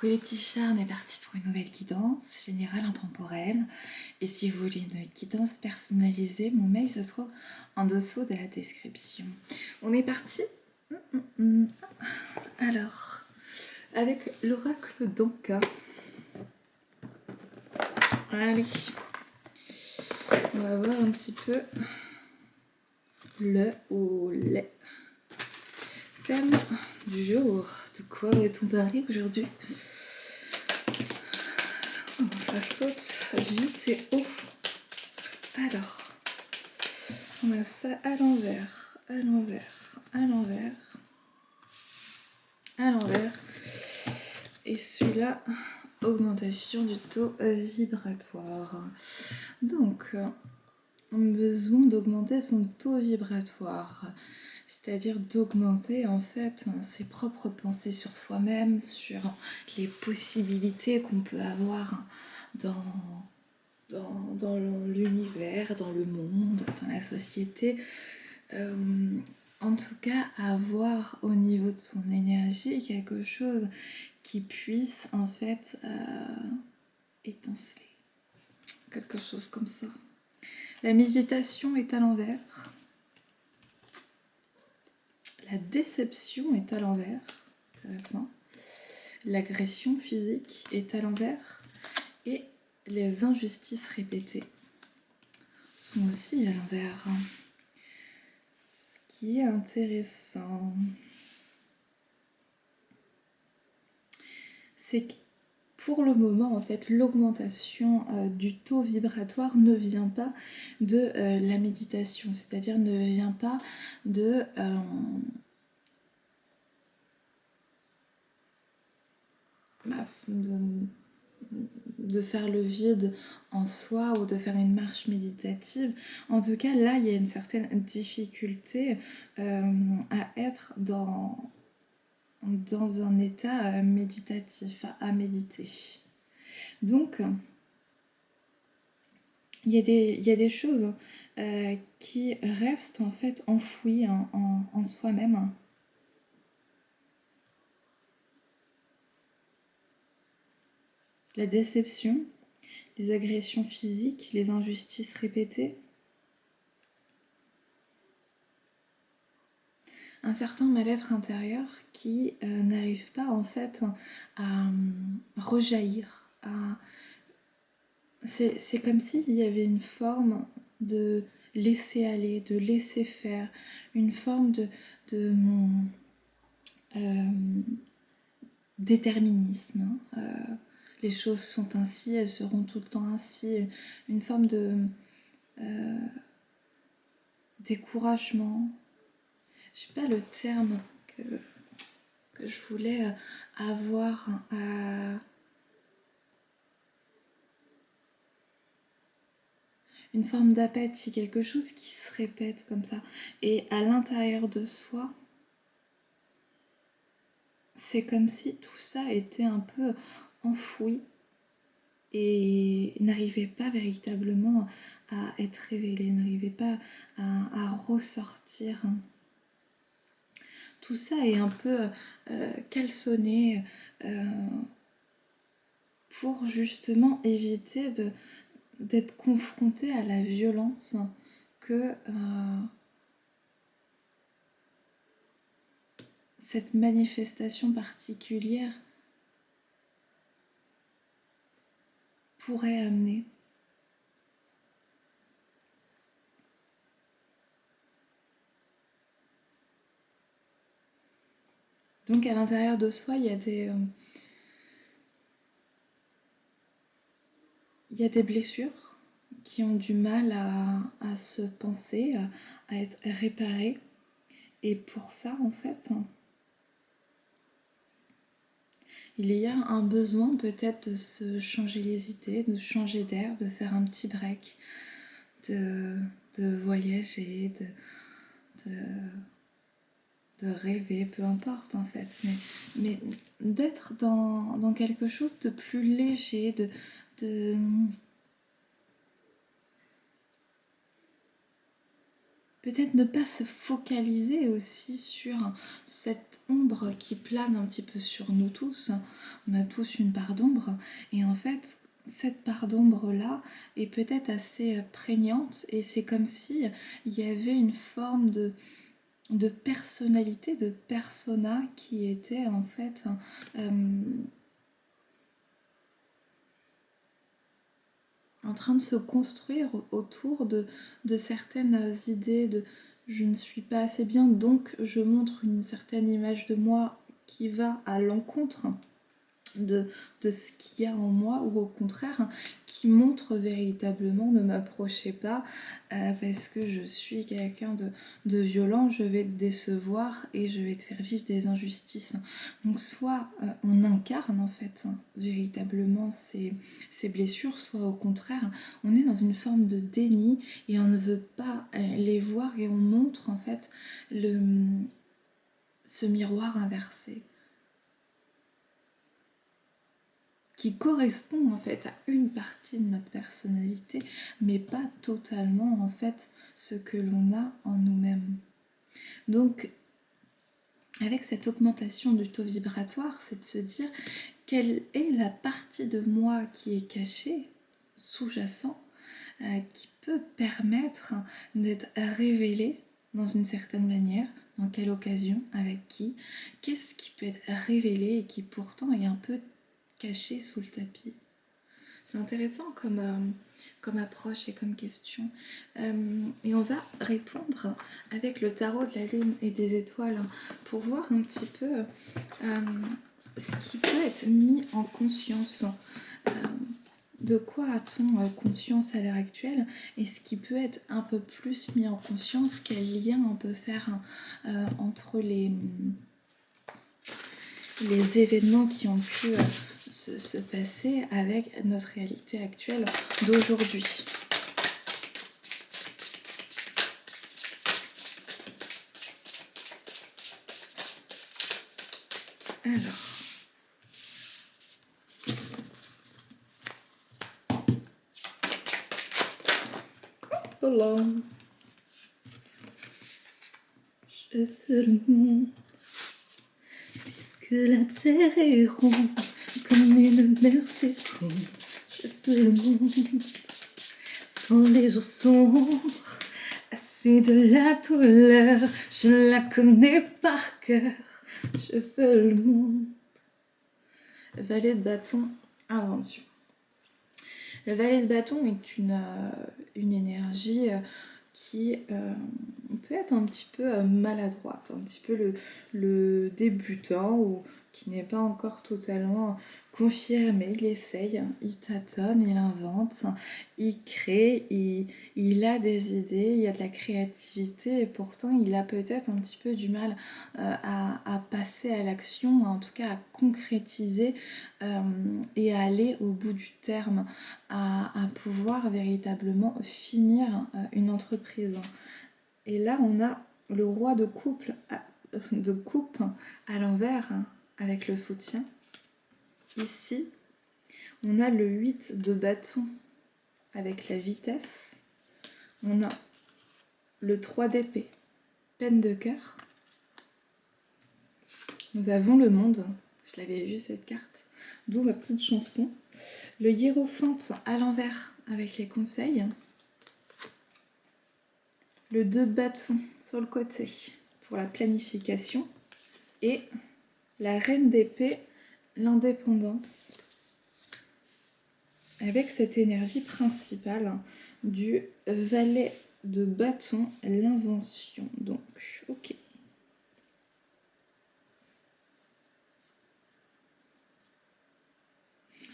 Laetitia, on est parti pour une nouvelle guidance générale intemporelle. Et si vous voulez une guidance personnalisée, mon mail se trouve en dessous de la description. On est parti. Alors, avec l'oracle d'Anka. Allez, on va voir un petit peu le ou les thèmes du jour. De quoi va-t-on parler aujourd'hui? Ça saute vite et haut. Alors, on a ça à l'envers, à l'envers, à l'envers, à l'envers. Et celui-là, augmentation du taux vibratoire. Donc, on a besoin d'augmenter son taux vibratoire. C'est-à-dire d'augmenter en fait ses propres pensées sur soi-même, sur les possibilités qu'on peut avoir dans l'univers, dans le monde, dans la société. En tout cas, avoir au niveau de son énergie quelque chose qui puisse en fait étinceler. Quelque chose comme ça. La méditation est à l'envers. La déception est à l'envers. Intéressant. L'agression physique est à l'envers. Et les injustices répétées sont aussi à l'envers. Ce qui est intéressant, c'est que pour le moment, en fait, l'augmentation du taux vibratoire ne vient pas de la méditation, c'est-à-dire ne vient pas de faire le vide en soi ou de faire une marche méditative. En tout cas, là, il y a une certaine difficulté à être dans un état méditatif, à méditer. Donc, il y a des choses qui restent en fait enfouies en soi-même. La déception, les agressions physiques, les injustices répétées. Un certain mal-être intérieur qui n'arrive pas en fait à rejaillir. C'est comme s'il y avait une forme de laisser aller, de laisser faire, une forme de déterminisme. Les choses sont ainsi, elles seront tout le temps ainsi. Une forme de découragement. Je sais pas le terme que je voulais avoir. Une forme d'apathie, quelque chose qui se répète comme ça. Et à l'intérieur de soi, c'est comme si tout ça était un peu enfoui et n'arrivait pas véritablement à être révélé, n'arrivait pas à ressortir. Tout ça est un peu calçonné pour justement éviter d'être confronté à la violence que cette manifestation particulière pourrait amener. Donc à l'intérieur de soi, il y a des blessures qui ont du mal à se penser, à être réparées. Et pour ça, en fait, il y a un besoin peut-être de se changer les idées, de changer d'air, de faire un petit break, de voyager, de rêver, peu importe en fait, mais d'être dans quelque chose de plus léger, de peut-être ne pas se focaliser aussi sur cette ombre qui plane un petit peu sur nous tous. On a tous une part d'ombre et en fait cette part d'ombre là est peut-être assez prégnante et c'est comme si il y avait une forme de personnalité, de persona qui était en fait en train de se construire autour de certaines idées de je ne suis pas assez bien, donc je montre une certaine image de moi qui va à l'encontre de ce qu'il y a en moi, ou au contraire qui montre véritablement ne m'approchez pas parce que je suis quelqu'un de violent, je vais te décevoir et je vais te faire vivre des injustices. Donc soit on incarne en fait véritablement ces blessures, soit au contraire on est dans une forme de déni et on ne veut pas les voir et on montre en fait ce miroir inversé qui correspond en fait à une partie de notre personnalité, mais pas totalement en fait ce que l'on a en nous-mêmes. Donc, avec cette augmentation du taux vibratoire, c'est de se dire quelle est la partie de moi qui est cachée, sous-jacent, qui peut permettre d'être révélée dans une certaine manière, dans quelle occasion, avec qui, qu'est-ce qui peut être révélé et qui pourtant est un peu caché sous le tapis. C'est intéressant comme approche et comme question. Et on va répondre avec le tarot de la lune et des étoiles pour voir un petit peu ce qui peut être mis en conscience. De quoi a-t-on conscience à l'heure actuelle et ce qui peut être un peu plus mis en conscience, quel lien on peut faire entre les événements qui ont pu se passer avec notre réalité actuelle d'aujourd'hui. Alors. Voilà. Je veux le monde, puisque la terre est ronde, comme une mer féconde. Je veux le monde, sans les jours sombres, assis de la douleur, je la connais par cœur. Je veux le monde. Valet de bâton, invention. Le valet de bâton est une énergie qui peut être un petit peu maladroite, un petit peu le débutant ou qui n'est pas encore totalement confirmé. Il essaye, il tâtonne, il invente, il crée, il a des idées, il y a de la créativité et pourtant il a peut-être un petit peu du mal à passer à l'action, en tout cas à concrétiser et à aller au bout du terme, à pouvoir véritablement finir une entreprise. Et là, on a le roi de coupe à l'envers avec le soutien. Ici, on a le 8 de bâton avec la vitesse. On a le 3 d'épée, peine de cœur. Nous avons le monde. Je l'avais vu cette carte, d'où ma petite chanson. Le hiérophante à l'envers avec les conseils. Le 2 de bâton sur le côté pour la planification. Et la reine d'épée, l'indépendance. Avec cette énergie principale du valet de bâton, l'invention. Donc, ok.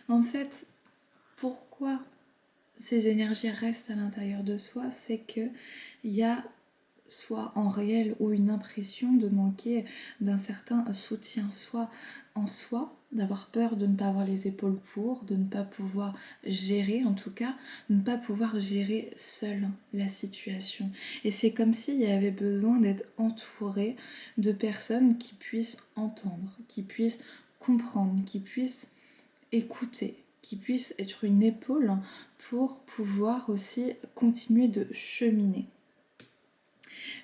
En fait, pourquoi ces énergies restent à l'intérieur de soi, c'est qu'il y a soit en réel ou une impression de manquer d'un certain soutien, soit en soi, d'avoir peur de ne pas avoir les épaules pour, de ne pas pouvoir gérer, en tout cas, de ne pas pouvoir gérer seul la situation. Et c'est comme s'il y avait besoin d'être entouré de personnes qui puissent entendre, qui puissent comprendre, qui puissent écouter, qui puissent être une épaule pour pouvoir aussi continuer de cheminer.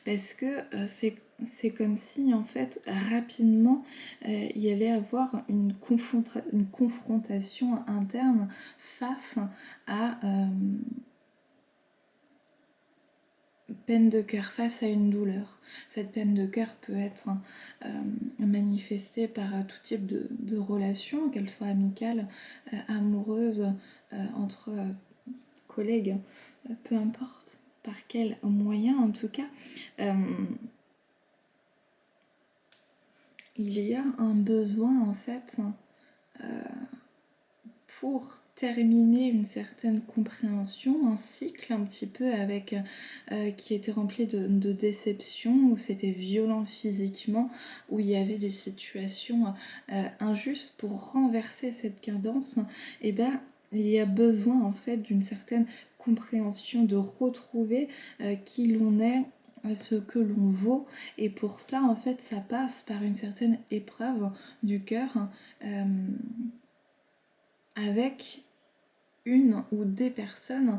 parce que c'est comme si en fait rapidement il y allait avoir une confrontation interne face à peine de cœur, face à une douleur. Cette peine de cœur peut être manifestée par tout type de relations, qu'elles soient amicales, amoureuses, entre collègues, peu importe par quel moyen en tout cas. Il y a un besoin en fait pour terminer une certaine compréhension, un cycle un petit peu avec qui était rempli de déception, où c'était violent physiquement, où il y avait des situations injustes. Pour renverser cette cadence, et ben il y a besoin en fait d'une certaine compréhension, de retrouver qui l'on est, ce que l'on vaut, et pour ça en fait ça passe par une certaine épreuve du cœur avec une ou des personnes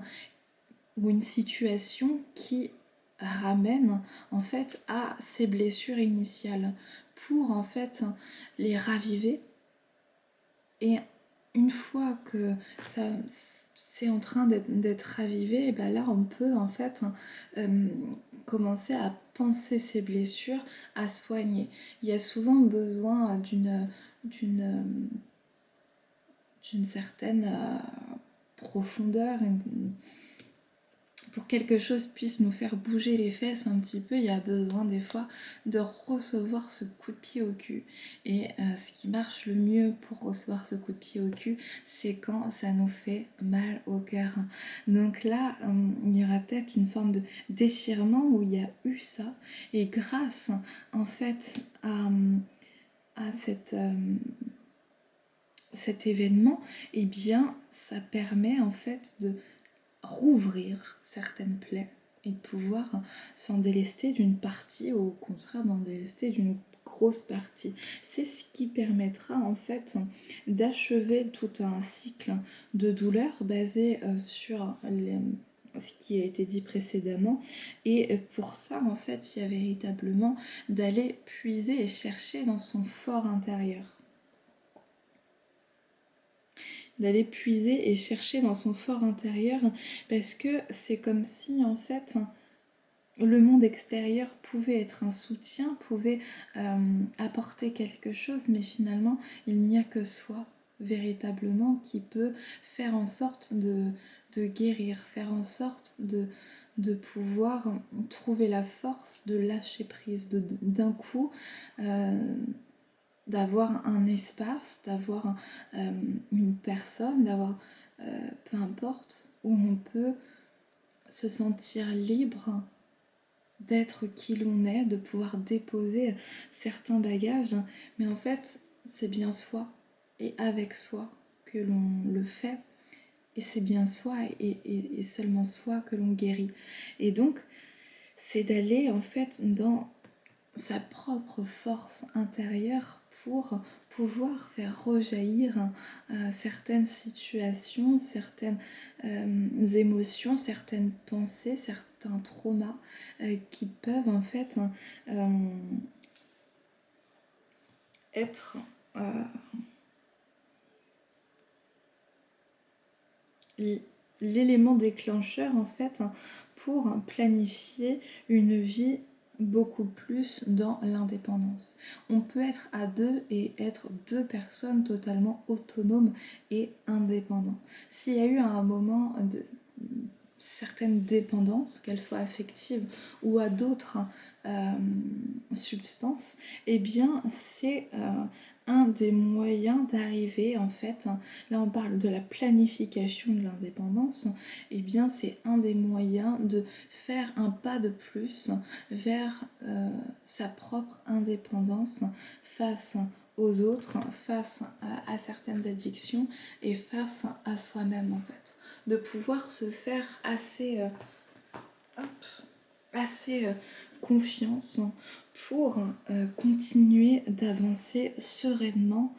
ou une situation qui ramène en fait à ces blessures initiales pour en fait les raviver. Et une fois que ça c'est en train d'être ravivé, et ben là on peut en fait commencer à penser ces blessures, à soigner. Il y a souvent besoin d'une certaine profondeur, pour que quelque chose puisse nous faire bouger les fesses un petit peu, il y a besoin des fois de recevoir ce coup de pied au cul. Et ce qui marche le mieux pour recevoir ce coup de pied au cul, c'est quand ça nous fait mal au cœur. Donc là, il y aura peut-être une forme de déchirement où il y a eu ça. Et grâce en fait à cet événement, eh bien ça permet en fait de rouvrir certaines plaies et de pouvoir s'en délester d'une partie, ou au contraire d'en délester d'une grosse partie. C'est ce qui permettra en fait d'achever tout un cycle de douleur basé sur ce qui a été dit précédemment. Et pour ça en fait il y a véritablement d'aller puiser et chercher dans son fort intérieur, d'aller puiser et chercher dans son fort intérieur, parce que c'est comme si en fait le monde extérieur pouvait être un soutien, pouvait apporter quelque chose, mais finalement il n'y a que soi véritablement qui peut faire en sorte de guérir, faire en sorte de pouvoir trouver la force de lâcher prise, d'un coup d'avoir un espace, d'avoir une personne, d'avoir peu importe, où on peut se sentir libre d'être qui l'on est, de pouvoir déposer certains bagages, mais en fait c'est bien soi et avec soi que l'on le fait, et c'est bien soi et seulement soi que l'on guérit. Et donc c'est d'aller en fait dans sa propre force intérieure pour pouvoir faire rejaillir certaines situations, certaines émotions, certaines pensées, certains traumas qui peuvent en fait être l'élément déclencheur en fait pour planifier une vie beaucoup plus dans l'indépendance. On peut être à deux et être deux personnes totalement autonomes et indépendantes. S'il y a eu à un moment certaines dépendances, qu'elles soient affectives ou à d'autres substances, eh bien c'est un des moyens d'arriver en fait, là on parle de la planification de l'indépendance, et bien c'est un des moyens de faire un pas de plus vers sa propre indépendance face aux autres, face à certaines addictions et face à soi-même en fait. De pouvoir se faire assez confiance pour continuer d'avancer sereinement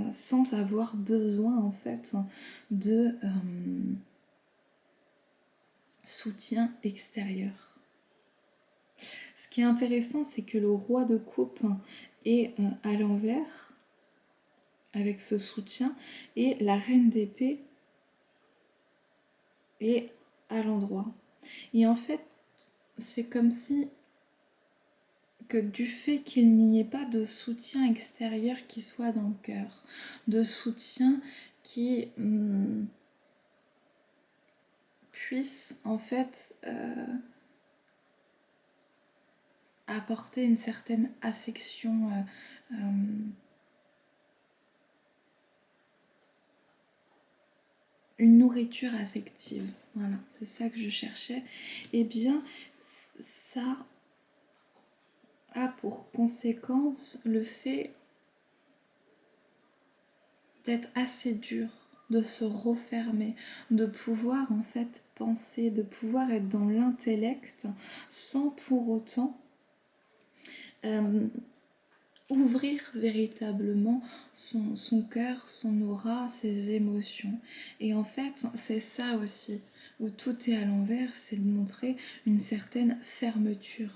sans avoir besoin en fait de soutien extérieur. Ce qui est intéressant, c'est que le roi de coupe est à l'envers, avec ce soutien, et la reine d'épée est à l'endroit. Et en fait, c'est comme si que du fait qu'il n'y ait pas de soutien extérieur qui soit dans le cœur, de soutien qui puisse en fait apporter une certaine affection, une nourriture affective. Voilà, c'est ça que je cherchais. Eh bien, ça a pour conséquence le fait d'être assez dur, de se refermer, de pouvoir en fait penser, de pouvoir être dans l'intellect sans pour autant ouvrir véritablement son cœur, son aura, ses émotions. Et en fait, c'est ça aussi, où tout est à l'envers, c'est de montrer une certaine fermeture.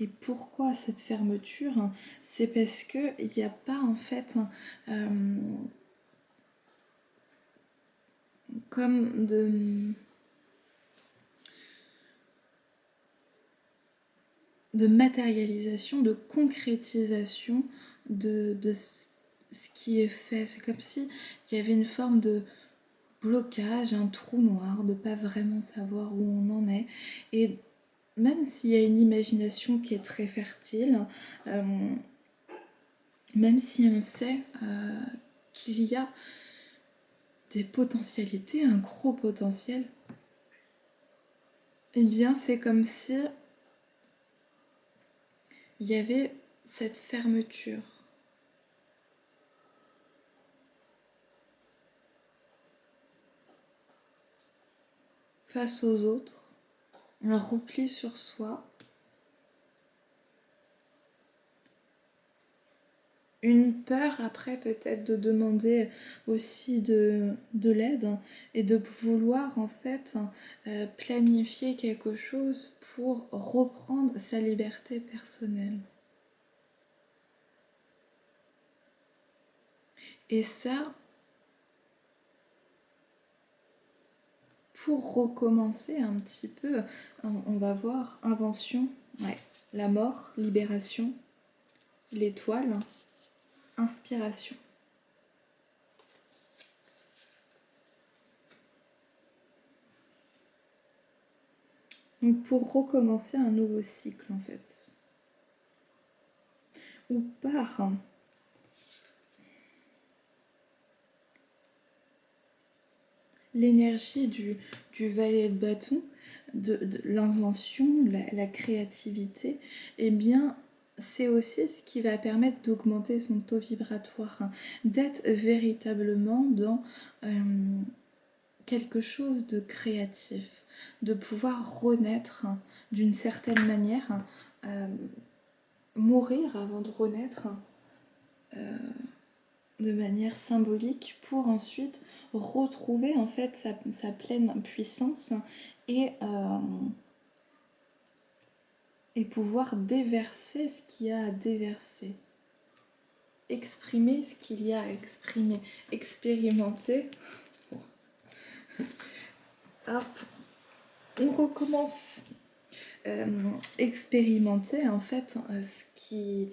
Et pourquoi cette fermeture? C'est parce qu'il n'y a pas en fait comme de matérialisation, de concrétisation de ce qui est fait. C'est comme si il y avait une forme de blocage, un trou noir, de pas vraiment savoir où on en est. Et même s'il y a une imagination qui est très fertile, même si on sait qu'il y a des potentialités, un gros potentiel, eh bien c'est comme si il y avait cette fermeture. Face aux autres, un repli sur soi, une peur après peut-être de demander aussi de l'aide et de vouloir en fait planifier quelque chose pour reprendre sa liberté personnelle. Et ça, pour recommencer un petit peu, on va voir invention, ouais, la mort, libération, l'étoile, inspiration. Donc pour recommencer un nouveau cycle en fait. Ou par l'énergie du valet de bâton, de l'invention, la créativité, eh bien c'est aussi ce qui va permettre d'augmenter son taux vibratoire, d'être véritablement dans quelque chose de créatif, de pouvoir renaître d'une certaine manière, mourir avant de renaître de manière symbolique pour ensuite retrouver en fait sa pleine puissance et pouvoir déverser ce qu'il y a à déverser, exprimer ce qu'il y a à exprimer, expérimenter. Hop, on recommence. Expérimenter en fait ce qui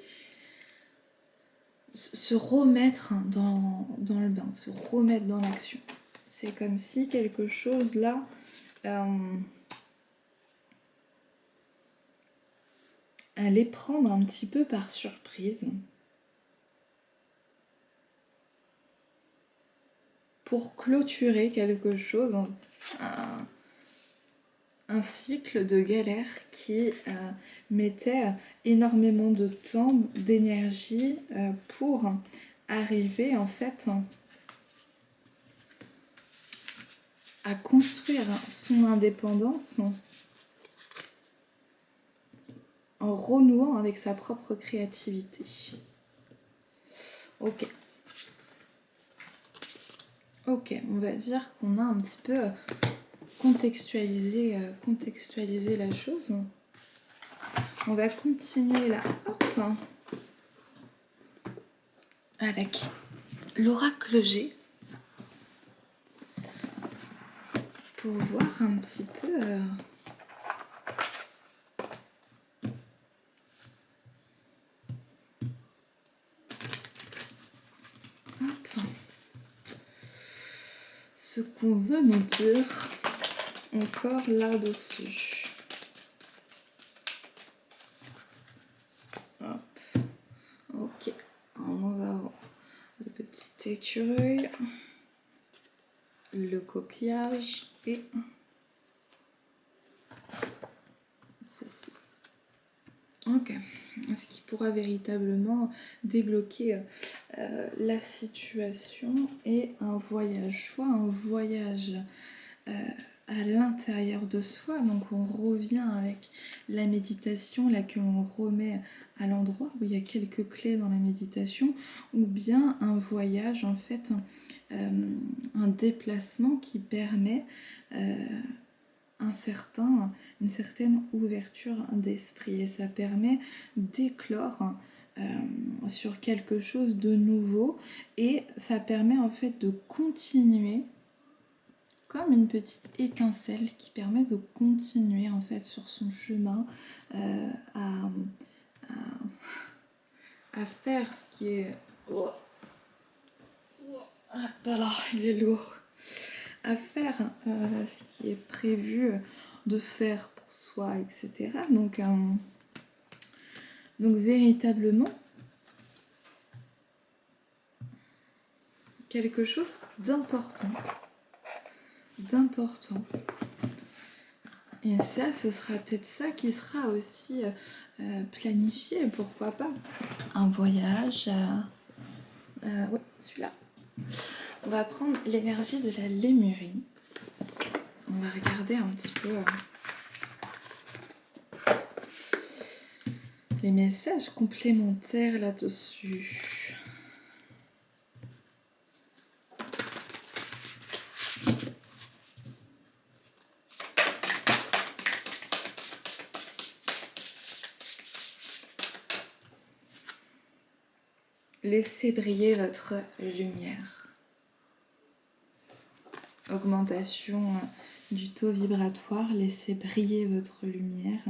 se remettre dans le bain, se remettre dans l'action. C'est comme si quelque chose là allait prendre un petit peu par surprise pour clôturer quelque chose, un cycle de galère qui mettait énormément de temps, d'énergie pour arriver en fait à construire son indépendance en renouant avec sa propre créativité. Ok. Ok, on va dire qu'on a un petit peu contextualisé la chose. On va continuer là, hop, avec l'oracle G pour voir un petit peu ce qu'on veut nous dire encore là-dessus. Hop. Ok, nous avons le petit écureuil, le coquillage et ceci. Ok, ce qui pourra véritablement débloquer la situation et un voyage, soit un voyage à l'intérieur de soi, donc on revient avec la méditation là qu'on remet à l'endroit où il y a quelques clés dans la méditation, ou bien un voyage en fait, un déplacement qui permet une certaine ouverture d'esprit et ça permet d'éclore sur quelque chose de nouveau et ça permet en fait de continuer comme une petite étincelle qui permet de continuer en fait sur son chemin à faire ce qui est... Ah, voilà, il est lourd. À faire ce qui est prévu de faire pour soi, etc. Donc véritablement, quelque chose d'important. Et ça, ce sera peut-être ça qui sera aussi planifié, pourquoi pas. Un voyage, ouais, celui-là. On va prendre l'énergie de la lémurie. On va regarder un petit peu les messages complémentaires là-dessus. Laissez briller votre lumière. Augmentation du taux vibratoire, laissez briller votre lumière.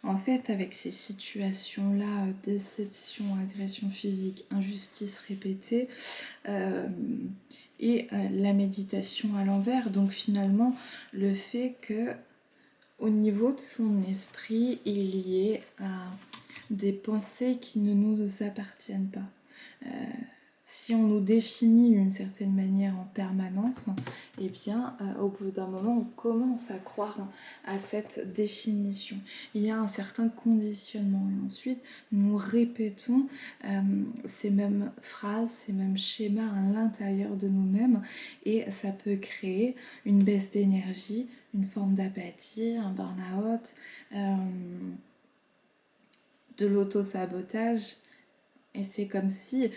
En fait, avec ces situations-là, déception, agression physique, injustice répétée, et la méditation à l'envers, donc finalement, le fait que au niveau de son esprit, il y ait des pensées qui ne nous appartiennent pas. Si on nous définit d'une certaine manière en permanence, eh bien, au bout d'un moment, on commence à croire à cette définition. Il y a un certain conditionnement et ensuite, nous répétons ces mêmes phrases, ces mêmes schémas à l'intérieur de nous-mêmes et ça peut créer une baisse d'énergie, une forme d'apathie, un burn-out, de l'auto-sabotage. Et c'est comme si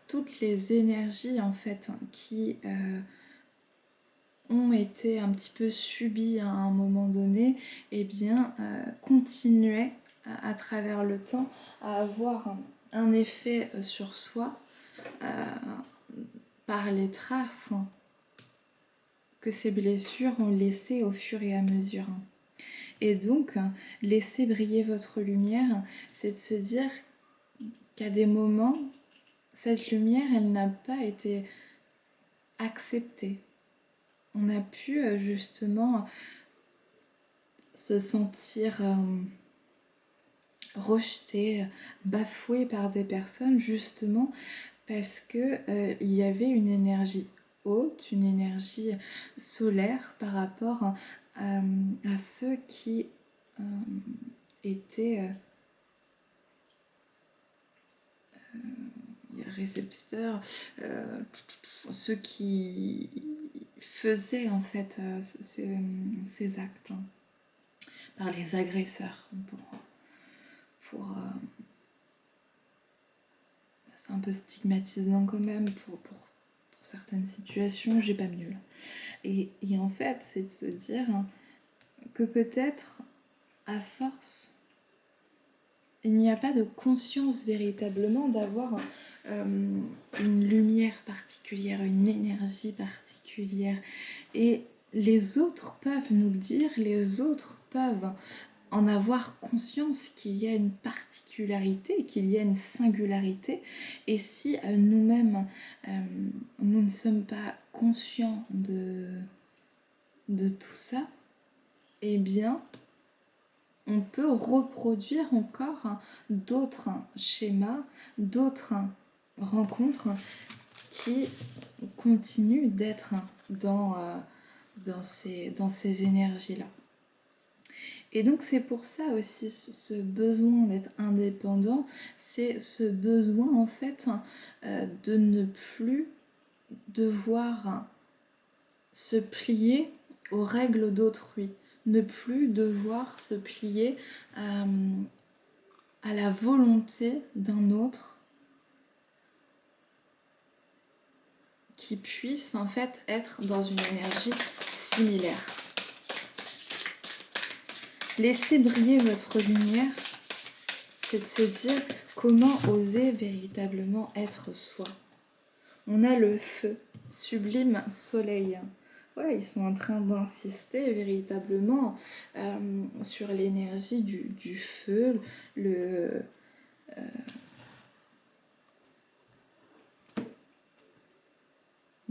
toutes les énergies en fait qui ont été un petit peu subies à un moment donné, eh bien continuaient à travers le temps à avoir un effet sur soi par les traces que ces blessures ont laissées au fur et à mesure. Et donc, laisser briller votre lumière, c'est de se dire qu'à des moments, cette lumière, elle n'a pas été acceptée. On a pu justement se sentir rejeté, bafoué par des personnes justement parce que il y avait une énergie haute, une énergie solaire par rapport à ceux qui étaient récepteurs, ceux qui faisaient en fait ces actes par les agresseurs pour c'est un peu stigmatisant quand même pour certaines situations, j'ai pas mieux là. Et en fait c'est de se dire que peut-être à force, il n'y a pas de conscience véritablement d'avoir une lumière particulière, une énergie particulière. Et les autres peuvent nous le dire, les autres peuvent en avoir conscience qu'il y a une particularité, qu'il y a une singularité. Et si nous-mêmes, nous ne sommes pas conscients de tout ça, eh bien, on peut reproduire encore d'autres schémas, d'autres rencontres qui continuent d'être dans ces énergies-là. Et donc c'est pour ça aussi ce besoin d'être indépendant, c'est ce besoin en fait de ne plus devoir se plier aux règles d'autrui, ne plus devoir se plier à la volonté d'un autre qui puisse en fait être dans une énergie similaire. Laissez briller votre lumière, c'est de se dire comment oser véritablement être soi. On a le feu, sublime soleil. Ouais, ils sont en train d'insister véritablement sur l'énergie du feu, de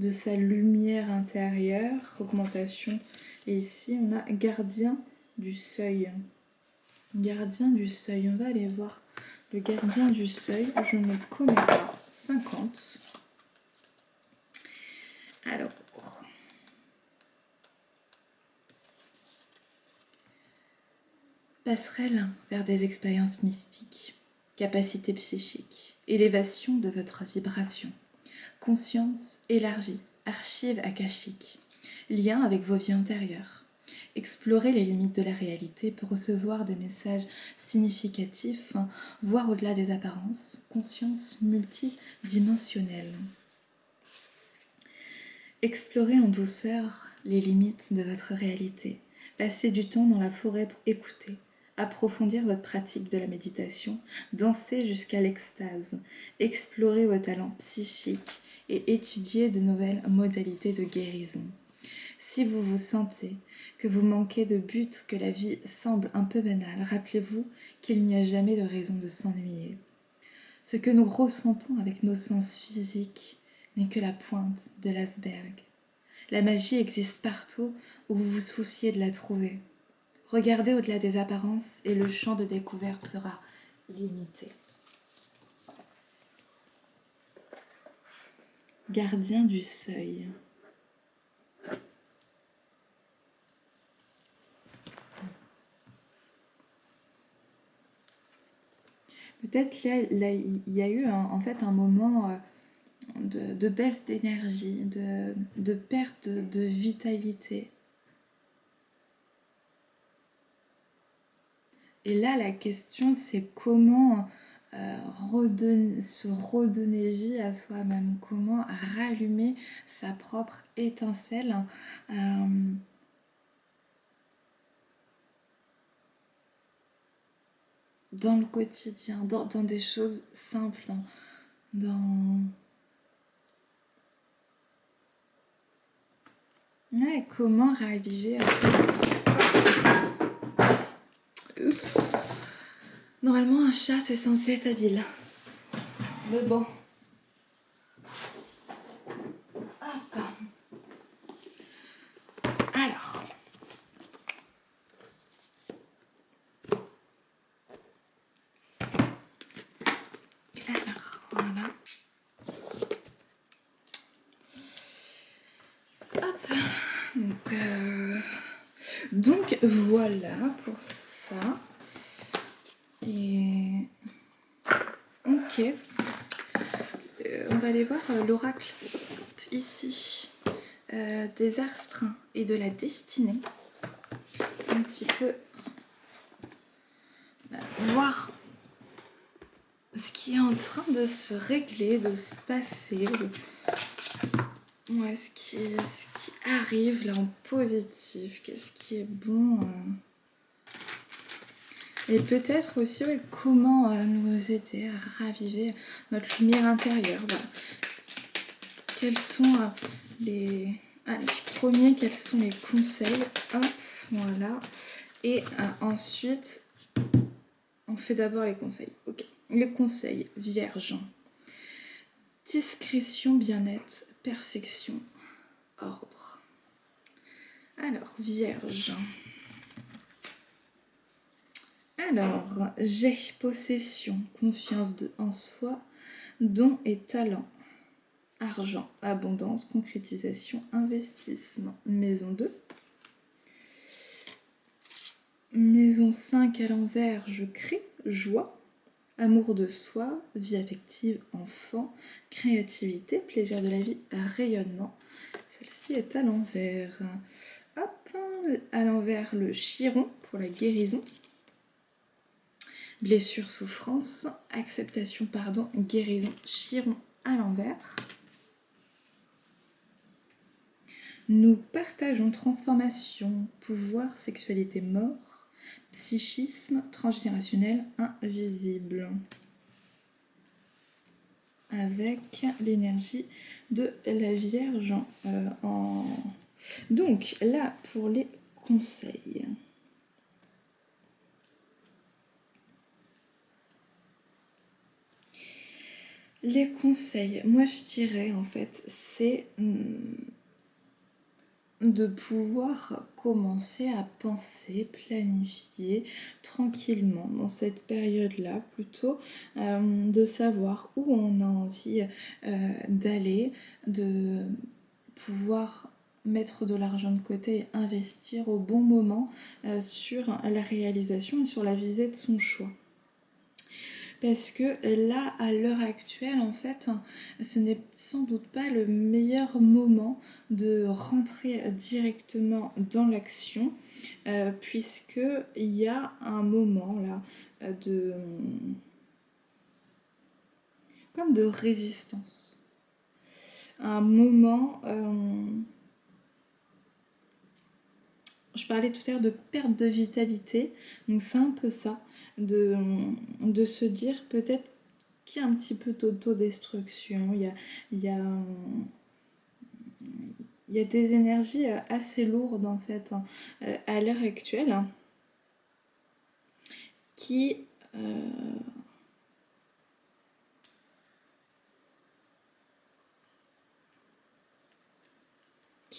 sa lumière intérieure, augmentation. Et ici, on a gardien du seuil. Gardien du seuil, on va aller voir le gardien du seuil. Je ne connais pas. 50. Alors, passerelle vers des expériences mystiques, capacité psychique, élévation de votre vibration, conscience élargie, archive akashique, lien avec vos vies antérieures. Explorez les limites de la réalité pour recevoir des messages significatifs, voir au-delà des apparences, conscience multidimensionnelle. Explorez en douceur les limites de votre réalité. Passez du temps dans la forêt pour écouter, approfondir votre pratique de la méditation, danser jusqu'à l'extase, explorer vos talents psychiques et étudier de nouvelles modalités de guérison. Si vous vous sentez que vous manquez de but, que la vie semble un peu banale, rappelez-vous qu'il n'y a jamais de raison de s'ennuyer. Ce que nous ressentons avec nos sens physiques n'est que la pointe de l'iceberg. La magie existe partout où vous vous souciez de la trouver. Regardez au-delà des apparences et le champ de découverte sera illimité. Gardien du seuil. Peut-être là, il y a eu en fait un moment de baisse d'énergie, de perte de vitalité. Et là, la question, c'est comment se redonner vie à soi-même, comment rallumer sa propre étincelle dans le quotidien, dans des choses simples, Ouais, comment raviver Normalement, un chat, c'est censé être habile. Mais bon. Hop. Alors. Voilà. Hop. Donc voilà pour ça. Et ok. On va aller voir l'oracle ici des astres et de la destinée. Un petit peu voir ce qui est en train de se régler, de se passer. Ouais, ce qui arrive là en positif, qu'est-ce qui est bon Et peut-être aussi comment nous aider à raviver notre lumière intérieure. Voilà. Quels sont les... Allez, premier, quels sont les conseils? Hop, voilà. Et ensuite, on fait d'abord les conseils. Ok. Les conseils, Vierge. Discrétion, bien-être, perfection, ordre. Alors, Vierge. Alors, j'ai possession, confiance en soi, don et talent. Argent, abondance, concrétisation, investissement. Maison 2. Maison 5 à l'envers, je crée, joie, amour de soi, vie affective, enfant, créativité, plaisir de la vie, rayonnement. Celle-ci est à l'envers. Hop, à l'envers le chiron pour la guérison. Blessure, souffrance, acceptation, pardon, guérison, chiron à l'envers. Nous partageons transformation, pouvoir, sexualité, mort, psychisme, transgénérationnel, invisible. Avec l'énergie de la Vierge en... Donc là, pour les conseils. Les conseils, moi je dirais en fait, c'est de pouvoir commencer à penser, planifier tranquillement dans cette période-là, plutôt de savoir où on a envie d'aller, de pouvoir mettre de l'argent de côté et investir au bon moment sur la réalisation et sur la visée de son choix. Parce que là, à l'heure actuelle, en fait, ce n'est sans doute pas le meilleur moment de rentrer directement dans l'action, puisqu'il y a un moment là comme de résistance. Un moment... je parlais tout à l'heure de perte de vitalité, donc c'est un peu ça, de se dire peut-être qu'il y a un petit peu d'autodestruction, il y a des énergies assez lourdes en fait à l'heure actuelle qui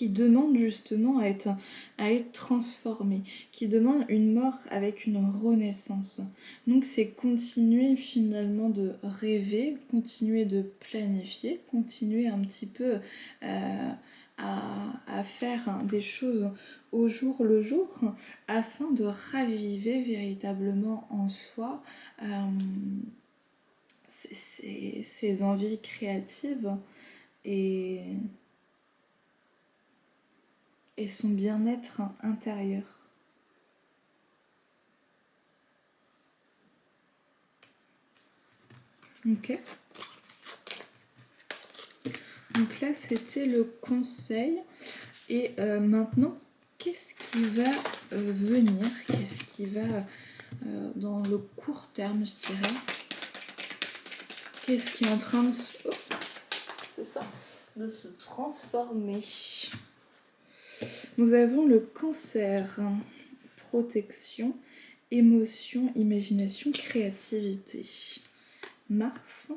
demandent justement à être transformées, qui demandent une mort avec une renaissance. Donc c'est continuer finalement de rêver, continuer de planifier, continuer un petit peu à faire des choses au jour le jour afin de raviver véritablement en soi ces envies créatives et son bien-être intérieur. Ok. Donc là, c'était le conseil. Et maintenant, qu'est-ce qui va venir? Qu'est-ce qui va dans le court terme, je dirais? Qu'est-ce qui est en train de se... Oh, c'est ça, de se transformer. Nous avons le cancer, protection, émotion, imagination, créativité. Mars,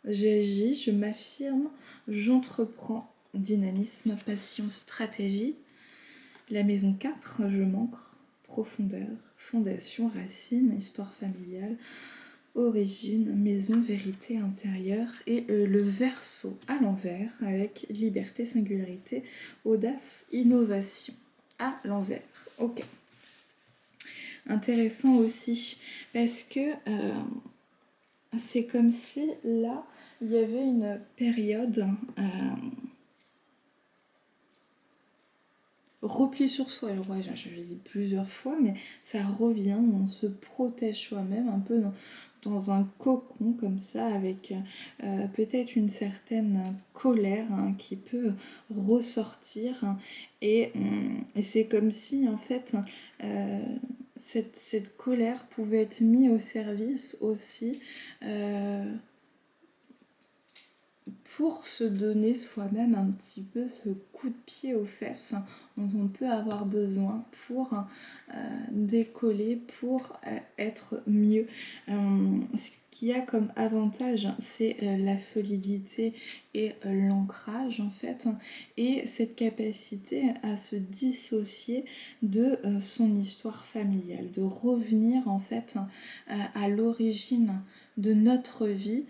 j'agis, je m'affirme, j'entreprends, dynamisme, passion, stratégie. La maison 4, je m'ancre, profondeur, fondation, racine, histoire familiale, origine, maison, vérité intérieure. Et le Verseau à l'envers avec liberté, singularité, audace, innovation. À l'envers, ok. Intéressant aussi parce que c'est comme si là il y avait une période repli sur soi. Alors ouais, je l'ai dit plusieurs fois, mais ça revient, on se protège soi-même un peu dans un cocon comme ça, avec peut-être une certaine colère qui peut ressortir, et c'est comme si en fait cette colère pouvait être mise au service aussi pour se donner soi-même un petit peu ce coup de pied aux fesses dont on peut avoir besoin pour décoller, pour être mieux. Ce qu'il y a comme avantage, c'est la solidité et l'ancrage en fait, et cette capacité à se dissocier de son histoire familiale, de revenir en fait à l'origine de notre vie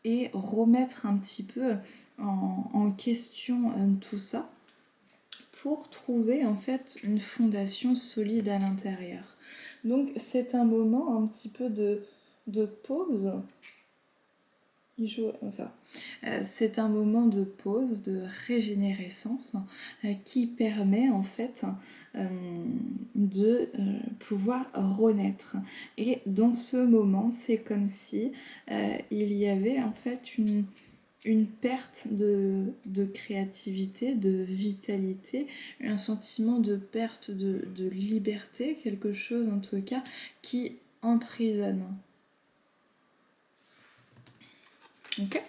et remettre un petit peu en question tout ça pour trouver en fait une fondation solide à l'intérieur. Donc c'est un moment un petit peu de pause. Il joue comme ça. C'est un moment de pause, de régénérescence qui permet en fait de pouvoir renaître. Et dans ce moment, c'est comme si il y avait en fait une perte de créativité, de vitalité, un sentiment de perte de liberté, quelque chose en tout cas qui emprisonne. Ok ?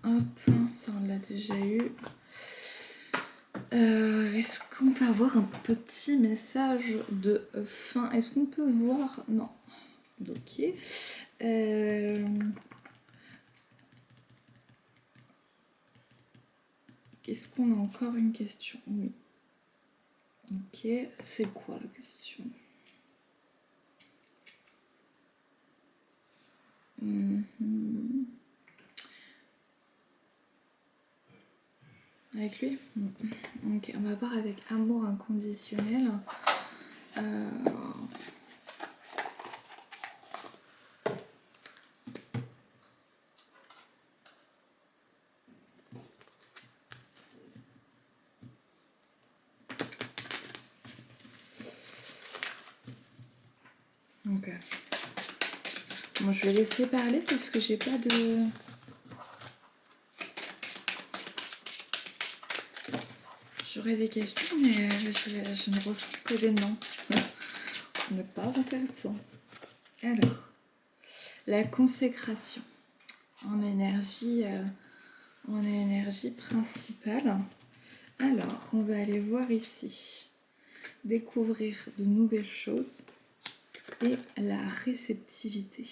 Hop, ça on l'a déjà eu. Est-ce qu'on peut avoir un petit message de fin? Est-ce qu'on peut voir? Non. Ok. Est-ce qu'on a encore une question? Oui. Ok, c'est quoi la question? Avec lui? Ok, on va voir avec amour inconditionnel. Ok. Bon, je vais laisser parler parce que j'ai pas de... J'aurais des questions, mais je ne ressens que des noms. Ce n'est pas intéressant. Alors, la consécration en énergie principale. Alors, on va aller voir ici. Découvrir de nouvelles choses et la réceptivité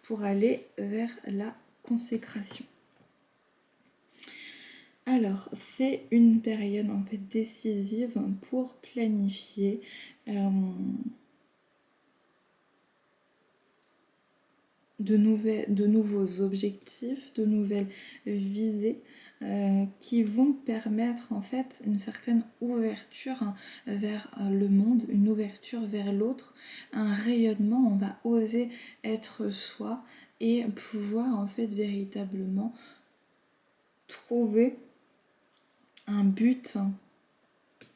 pour aller vers la consécration. Alors, c'est une période en fait décisive pour planifier de nouveaux objectifs, de nouvelles visées qui vont permettre en fait une certaine ouverture vers le monde, une ouverture vers l'autre, un rayonnement, on va oser être soi et pouvoir en fait véritablement trouver un but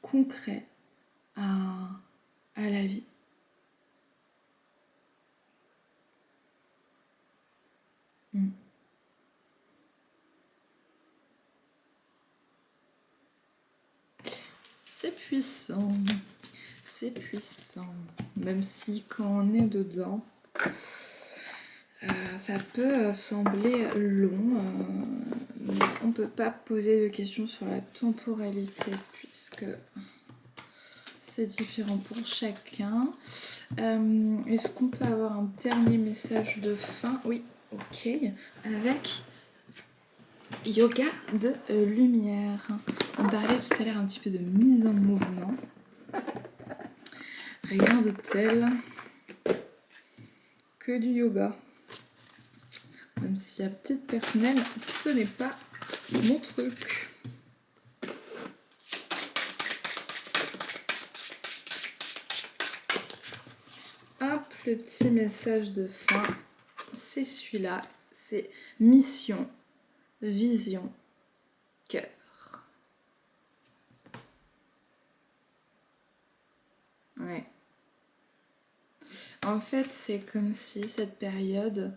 concret à la vie. C'est puissant, c'est puissant. Même si quand on est dedans, ça peut sembler long, mais on ne peut pas poser de questions sur la temporalité puisque c'est différent pour chacun. Est-ce qu'on peut avoir un dernier message de fin? Oui, ok. Avec yoga de lumière. On parlait tout à l'heure un petit peu de mise en mouvement. Rien de tel que du yoga. Même si à titre personnel, ce n'est pas mon truc. Hop, le petit message de fin, c'est celui-là. C'est mission, vision, cœur. Ouais. En fait, c'est comme si cette période,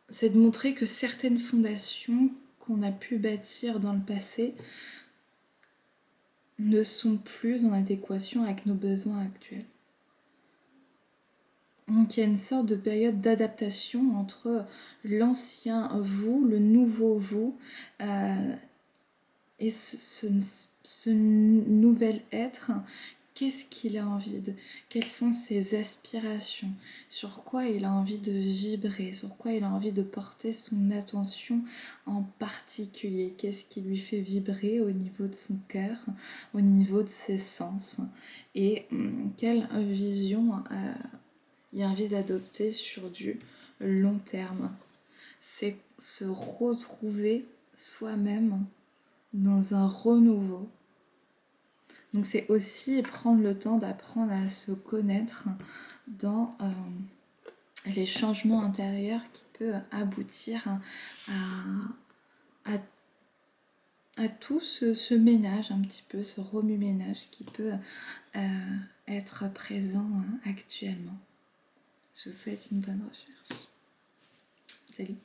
c'est de montrer que certaines fondations qu'on a pu bâtir dans le passé ne sont plus en adéquation avec nos besoins actuels. Donc il y a une sorte de période d'adaptation entre l'ancien vous, le nouveau vous, et ce nouvel être. Qu'est-ce qu'il a envie de... Quelles sont ses aspirations? Sur quoi il a envie de vibrer? Sur quoi il a envie de porter son attention en particulier? Qu'est-ce qui lui fait vibrer au niveau de son cœur, au niveau de ses sens? Et quelle vision il a envie d'adopter sur du long terme? C'est se retrouver soi-même dans un renouveau. Donc c'est aussi prendre le temps d'apprendre à se connaître dans les changements intérieurs qui peuvent aboutir à tout ce ménage, un petit peu, ce remue-ménage qui peut être présent actuellement. Je vous souhaite une bonne recherche. Salut!